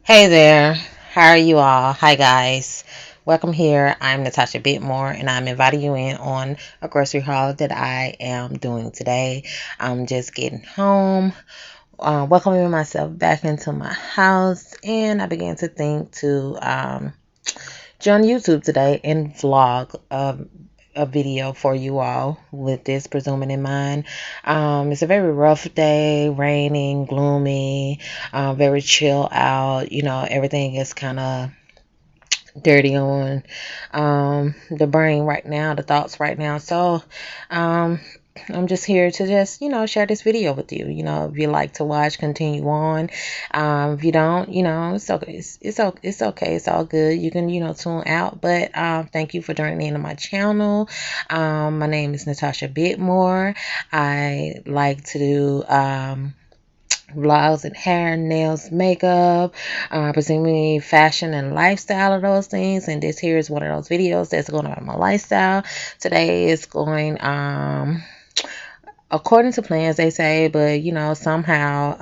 Hey there, how are you all? Hi guys, welcome here. I'm Natasha Bitmore and I'm inviting you in on a grocery haul that I am doing today. I'm just getting home, welcoming myself back into my house, and I began to think to join YouTube today and vlog a video for you all with this presuming in mind. It's a very rough day, raining, gloomy, very chill out. Everything is kind of dirty on the brain right now, the thoughts right now. So um, I'm just here to just share this video with you. If you like to watch, continue on. If you don't, it's okay. It's okay. It's all good. You can tune out. But thank you for joining into my channel. My name is Natasha Bitmore. I like to do vlogs and hair, nails, makeup, presumably fashion and lifestyle of those things. And this here is one of those videos that's going about my lifestyle. Today is going according to plans, they say, but somehow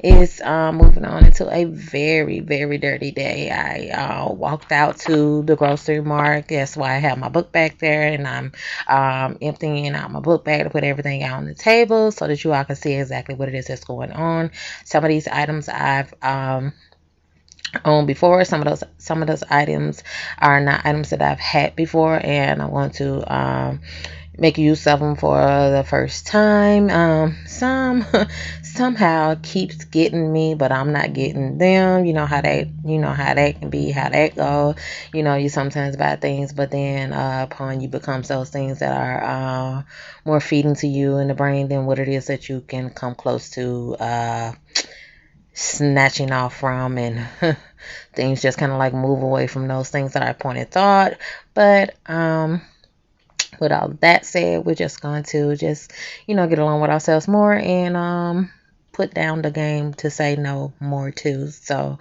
it's moving on into a very, very dirty day. I walked out to the grocery mart. That's why I have my book back there, and I'm emptying out my book bag to put everything out on the table so that you all can see exactly what it is that's going on. Some of these items I've owned before. Some of those items are not items that I've had before, and I want to make use of them for the first time. Some somehow keeps getting me, but I'm not getting them. You know how that can be, how that go. You sometimes buy things, but then upon you becomes those things that are more feeding to you in the brain than what it is that you can come close to snatching off from, and things just kind of like move away from those things that I pointed thought. But with all that said, we're just going to just get along with ourselves more and put down the game to say no more to. So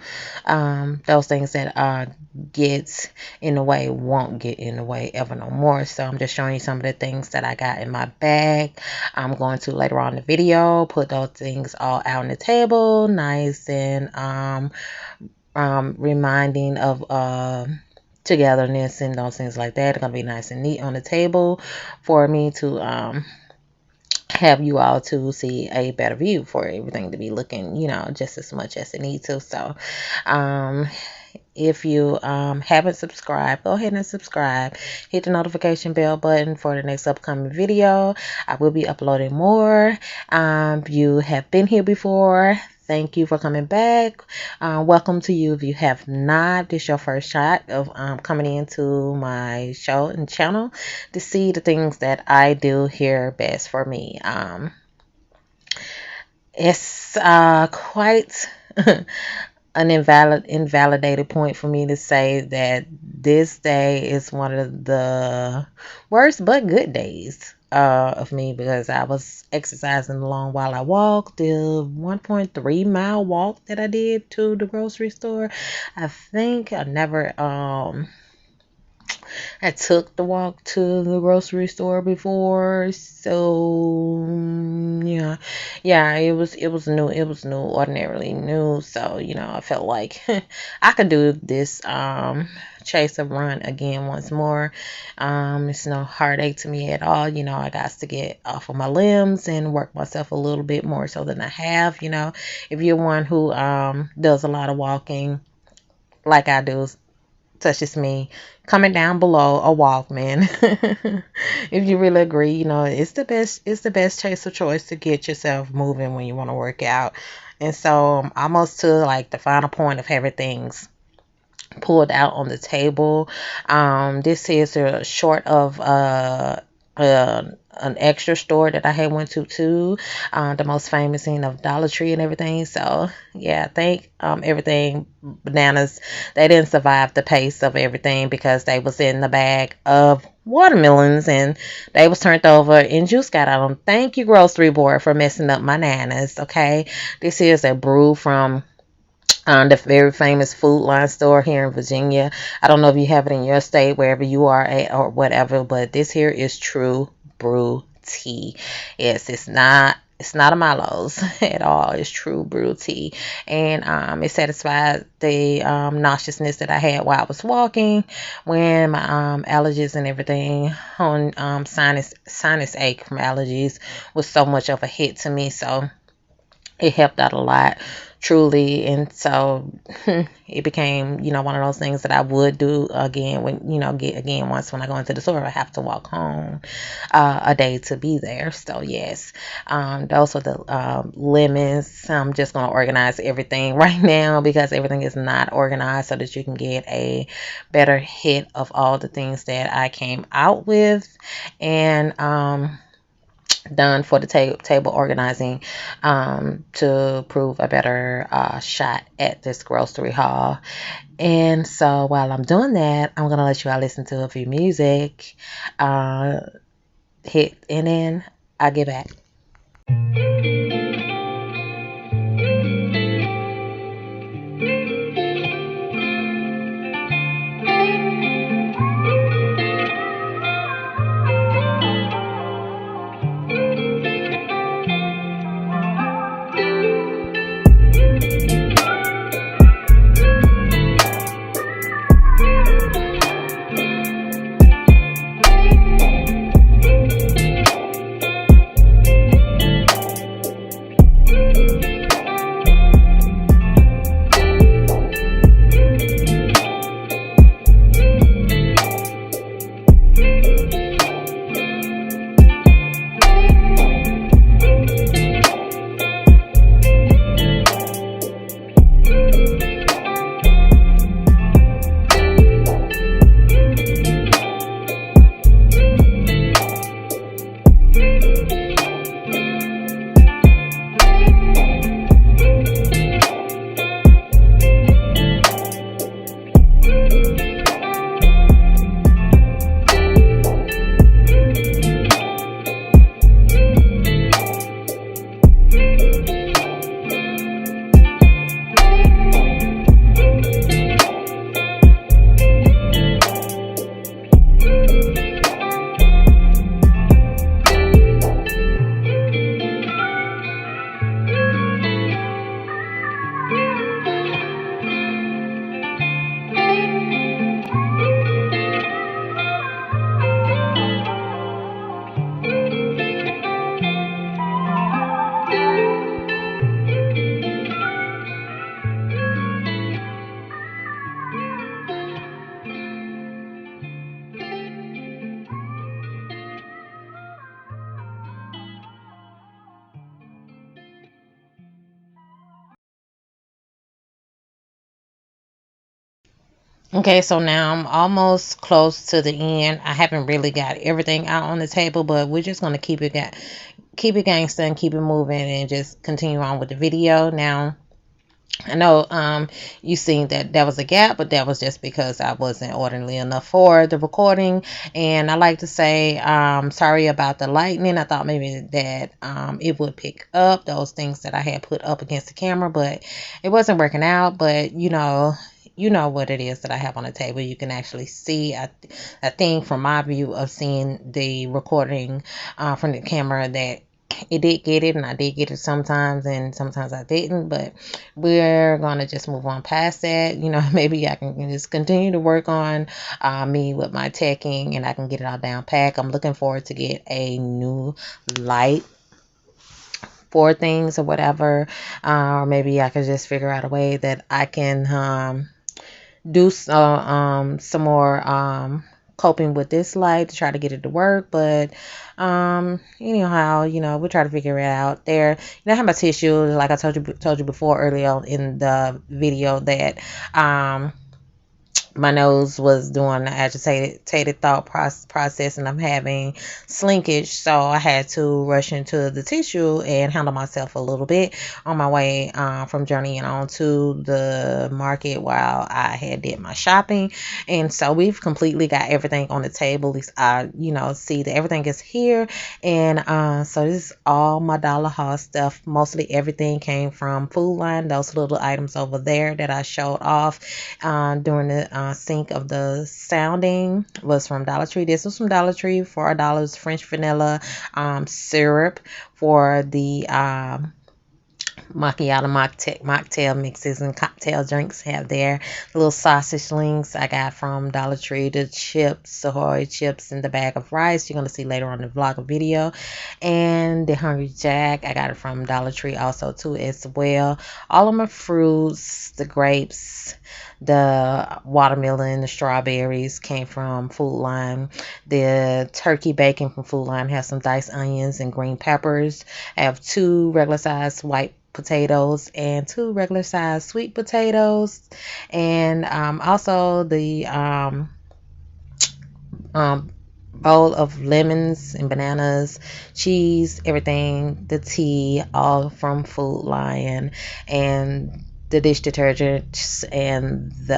those things that gets in the way won't get in the way ever no more. So I'm just showing you some of the things that I got in my bag. I'm going to later on in the video put those things all out on the table, nice and reminding of togetherness and those things like that. It's gonna be nice and neat on the table for me to have you all to see a better view, for everything to be looking just as much as it needs to. So if you haven't subscribed, go ahead and subscribe. Hit the notification bell button for the next upcoming video. I will be uploading more. If you have been here before, thank you for coming back. Welcome to you if you have not. This is your first shot of coming into my show and channel to see the things that I do here best for me. It's quite an invalidated point for me to say that this day is one of the worst but good days of me, because I was exercising along while I walked the 1.3 mile walk that I did to the grocery store. I think I took the walk to the grocery store before, so yeah, it was new. It was new, ordinarily new. So I felt like I could do this chase or run again once more. It's no heartache to me at all. I got to get off of my limbs and work myself a little bit more so than I have. If you're one who does a lot of walking like I do, such as me, comment down below a Walkman if you really agree. It's the best chase of choice to get yourself moving when you want to work out. And so I'm almost to like the final point of everything's pulled out on the table. This is a short of an extra store that I had went to too, the most famous thing of Dollar Tree and everything. So yeah, I think everything bananas, they didn't survive the pace of everything because they was in the bag of watermelons and they was turned over and juice got out of them. Thank you, grocery board, for messing up my nanas. Okay, this is a brew from the very famous Food Line store here in Virginia. I don't know if you have it in your state, wherever you are at or whatever, but this here is true brew tea. Yes, it's not It's not a Milo's at all. It's true brew tea, and it satisfied the nauseousness that I had while I was walking, when my allergies and everything on sinus ache from allergies was so much of a hit to me. So it helped out a lot, truly. And so it became, one of those things that I would do again when, get again once when I go into the store. I have to walk home a day to be there. So yes, those are the lemons. I'm just going to organize everything right now because everything is not organized, so that you can get a better hit of all the things that I came out with. And done for the table organizing, to prove a better shot at this grocery haul. And so while I'm doing that, I'm gonna let you all listen to a few music, hit, and then I'll get back. Okay, so now I'm almost close to the end. I haven't really got everything out on the table, but we're just gonna keep it gangsta and keep it moving and just continue on with the video. Now, I know you seen that there was a gap, but that was just because I wasn't orderly enough for the recording. And I like to say sorry about the lightning. I thought maybe that it would pick up those things that I had put up against the camera, but it wasn't working out. But you know what it is that I have on the table. You can actually see, I think from my view of seeing the recording from the camera, that it did get it, and I did get it sometimes, and sometimes I didn't. But we're gonna just move on past that. Maybe I can just continue to work on me with my teching, and I can get it all down pack. I'm looking forward to get a new light for things or whatever, or maybe I could just figure out a way that I can do some more coping with this light to try to get it to work. But anyhow, we try to figure it out. There, I have my tissue, like I told you before earlier in the video, that my nose was doing the agitated thought process, and I'm having slinkage, so I had to rush into the tissue and handle myself a little bit on my way from journeying on to the market while I had did my shopping. And so we've completely got everything on the table. At least I see that everything is here. And so this is all my dollar haul stuff. Mostly everything came from Food Line, those little items over there that I showed off during the sink of the sounding was from Dollar Tree. This was from Dollar Tree for $4. French vanilla syrup for the macchiato mocktail mixes and cocktail drinks. Have their little sausage links I got from Dollar Tree. The chips, Ahoy chips, and the bag of rice you're going to see later on in the vlog or video. And the Hungry Jack, I got it from Dollar Tree also too as well. All of my fruits, the grapes, the watermelon, the strawberries came from Food Line. The turkey bacon from Food Line has some diced onions and green peppers. I have 2 regular size white potatoes and 2 regular size sweet potatoes, and also the bowl of lemons and bananas, cheese, everything, the tea, all from Food Lion, and the dish detergents and the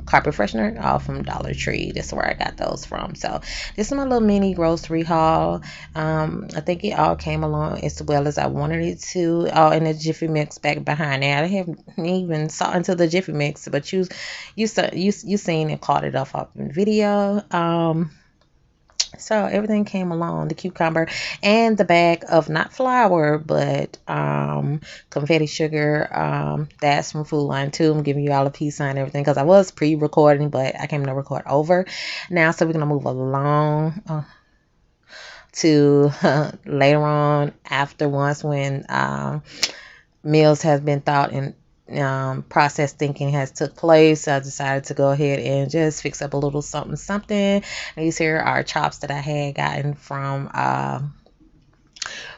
carpet freshener, all from Dollar Tree. That's where I got those from. So this is my little mini grocery haul. I think it all came along as well as I wanted it to. Oh, and the Jiffy Mix back behind there. I haven't even saw into the Jiffy Mix, but you seen and caught it off in the video. So everything came along, the cucumber and the bag of not flour but confetti sugar. That's from Food Line too. I'm giving you all a peace sign and everything because I was pre-recording, but I came to record over now. So we're gonna move along to later on after once when meals has been thought and process thinking has took place. I decided to go ahead and just fix up a little something. And these here are chops that I had gotten from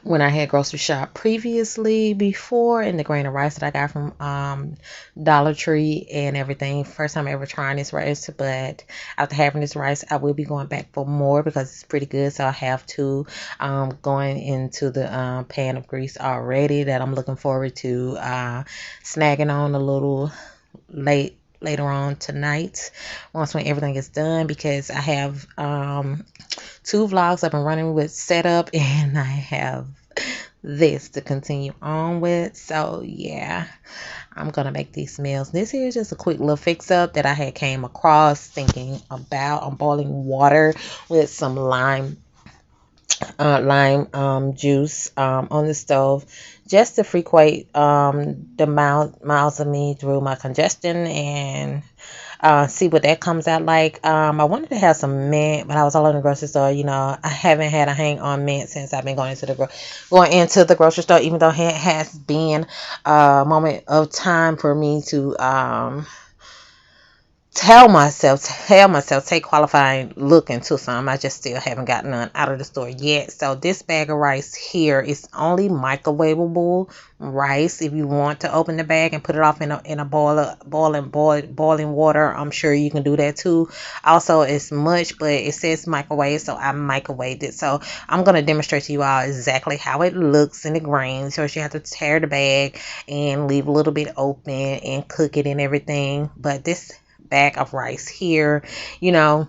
when I had grocery shop previously before, and the grain of rice that I got from Dollar Tree and everything. First time ever trying this rice, but after having this rice I will be going back for more because it's pretty good. So I have 2 going into the pan of grease already that I'm looking forward to snagging on a little later on tonight once when everything is done, because I have 2 vlogs I've been running with setup, and I have this to continue on with. So yeah, I'm gonna make these meals. This here is just a quick little fix up that I had came across thinking about. I'm boiling water with some lime juice on the stove just to frequate the miles of me through my congestion and see what that comes out like. I wanted to have some mint, but I was all in the grocery store. You know, I haven't had a hang on mint since I've been going into the grocery store, even though it has been a moment of time for me to tell myself, take qualifying look into some. I just still haven't gotten none out of the store yet. So this bag of rice here is only microwavable rice. If you want to open the bag and put it off in a boiling water, I'm sure you can do that too. Also, it's much, but it says microwave, so I microwaved it. So I'm gonna demonstrate to you all exactly how it looks in the grain. So you have to tear the bag and leave a little bit open and cook it and everything. But this bag of rice here, you know,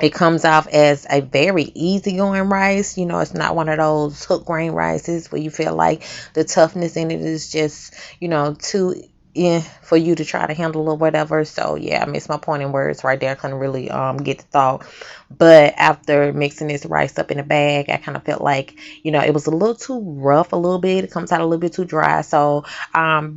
it comes off as a very easygoing rice. You know, it's not one of those hook grain rices where you feel like the toughness in it is just, you know, too for you to try to handle or whatever. So yeah, I missed my point in words right there. I couldn't really get the thought. But after mixing this rice up in a bag, I kind of felt like, you know, it was a little too rough a little bit. It comes out a little bit too dry. So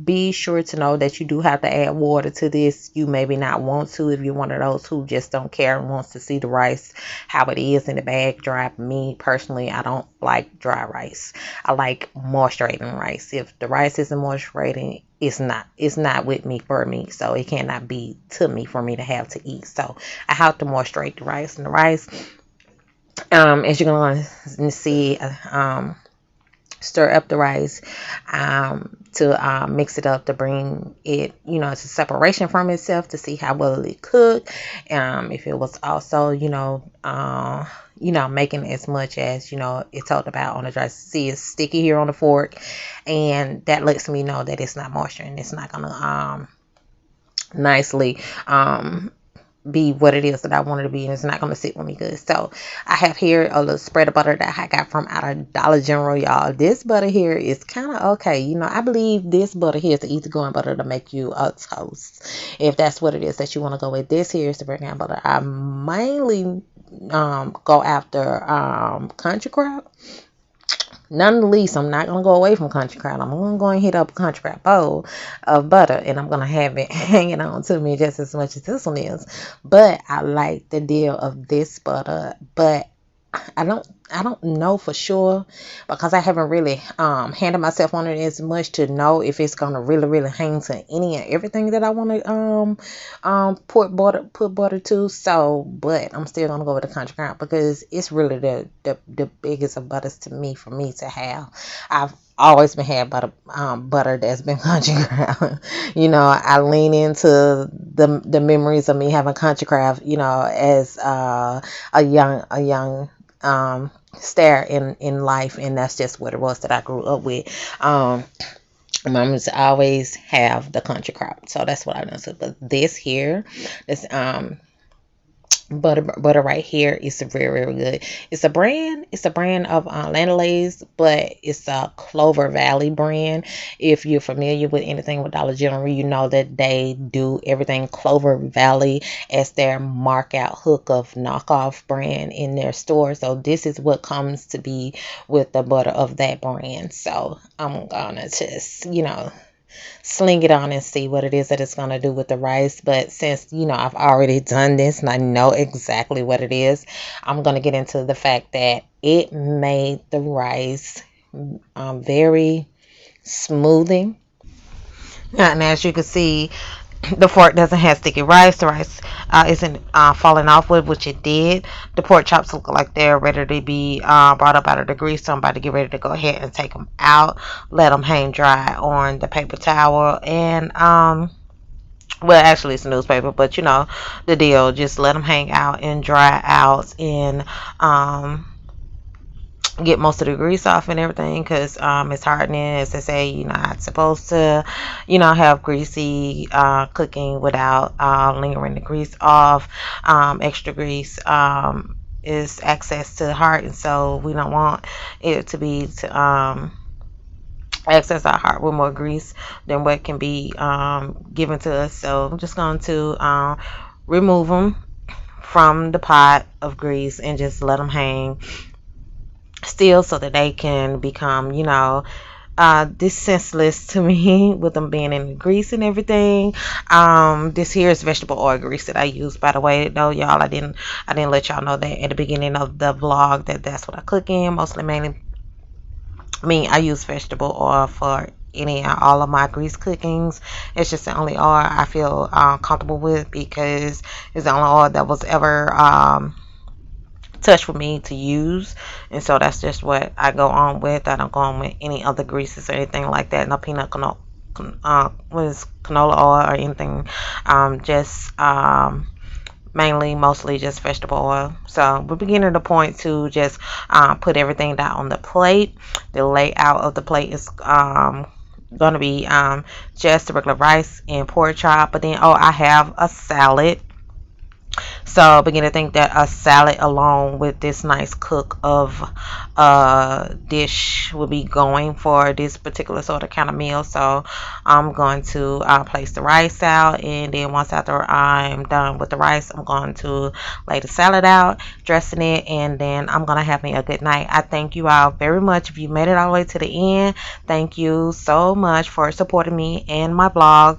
be sure to know that you do have to add water to this. You maybe not want to if you're one of those who just don't care and wants to see the rice how it is in the bag dry. Me personally, I don't like dry rice. I like moisturating rice. If the rice isn't moisturating, it's not with me for me, so it cannot be to me for me to have to eat. So I have to moisturate the rice, and the rice, as you're going to see, stir up the rice to mix it up to bring it, you know, to separation from itself to see how well it cooked. If it was also, you know, making as much as, you know, it talked about on the dry. See, it's sticky here on the fork, and that lets me know that it's not moisture and it's not gonna nicely be what it is that I want it to be, and it's not going to sit with me good. So I have here a little spread of butter that I got from out of Dollar General, y'all. This butter here is kind of okay. You know, I believe this butter here is the easygoing butter to make you a toast, if that's what it is that you want to go with. This here is the breakdown butter. I mainly go after country crab. None the least, I'm not gonna go away from country crab. I'm gonna go and hit up a country crab bowl of butter, and I'm gonna have it hanging on to me just as much as this one is. But I like the deal of this butter, but I don't know for sure, because I haven't really handed myself on it as much to know if it's gonna really hang to any and everything that I want to put butter to. So, but I'm still gonna go with the country crown because it's really the biggest of butters to me, for me to have. I've always been had butter that's been country crown. You know, I lean into the memories of me having country crab, you know, as a young stare in life, and that's just what it was that I grew up with. Moms always have the country crop, so that's what I know. But this here, this butter right here is very good. It's a brand of Land O'Lakes, but it's a Clover Valley brand. If you're familiar with anything with Dollar General, you know that they do everything Clover Valley as their mark out hook of knockoff brand in their store. So this is what comes to be with the butter of that brand. So I'm gonna just, you know, sling it on and see what it is that it's going to do with the rice. But since, you know, I've already done this and I know exactly what it is, I'm going to get into the fact that it made the rice very smoothing. And as you can see, the fork doesn't have sticky rice. The rice isn't falling off with, which it did. The pork chops look like they're ready to be brought up out of the grease. So I'm about to get ready to go ahead and take them out, let them hang dry on the paper towel, and well, actually it's a newspaper, but you know the deal. Just let them hang out and dry out, and get most of the grease off and everything, because it's hardening. As they say, you're not supposed to, you know, have greasy cooking without lingering the grease off. Extra grease is access to the heart, and so we don't want it to be to access our heart with more grease than what can be given to us. So I'm just going to remove them from the pot of grease and just let them hang still, so that they can become, you know, this senseless to me with them being in the grease and everything. This here is vegetable oil grease that I use, by the way, though, y'all. I didn't let y'all know that at the beginning of the vlog, that that's what I cook in. Mostly, mainly, I use vegetable oil for any and all of my grease cookings. It's just the only oil I feel comfortable with, because it's the only oil that was ever touch for me to use, and so that's just what I go on with. I don't go on with any other greases or anything like that. No peanut canola, canola oil or anything. Just mainly, mostly just vegetable oil. So we're beginning to the point to just put everything down on the plate. The layout of the plate is going to be just the regular rice and pork chop, but then I have a salad. So I begin to think that a salad along with this nice cook of dish will be going for this particular sort of kind of meal. So I'm going to place the rice out, and then once after I'm done with the rice, I'm going to lay the salad out, dressing it, and then I'm going to have me a good night. I thank you all very much. If you made it all the way to the end, thank you so much for supporting me and my blog,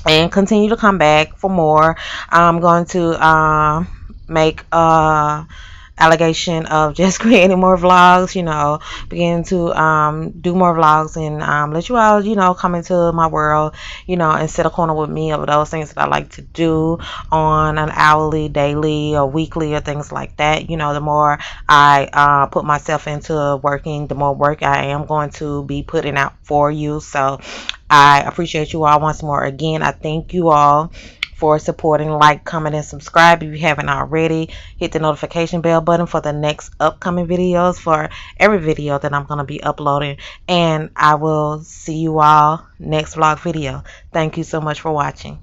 and continue to come back for more. I'm going to make allegation of just creating more vlogs, you know, begin to do more vlogs, and let you all, you know, come into my world, you know, and sit a corner with me of those things that I like to do on an hourly, daily, or weekly, or things like that. You know, the more I put myself into working, the more work I am going to be putting out for you. So I appreciate you all once more. Again, I thank you all for supporting. Like, comment, and subscribe if you haven't already. Hit the notification bell button for the next upcoming videos, for every video that I'm going to be uploading. And I will see you all next vlog video. Thank you so much for watching.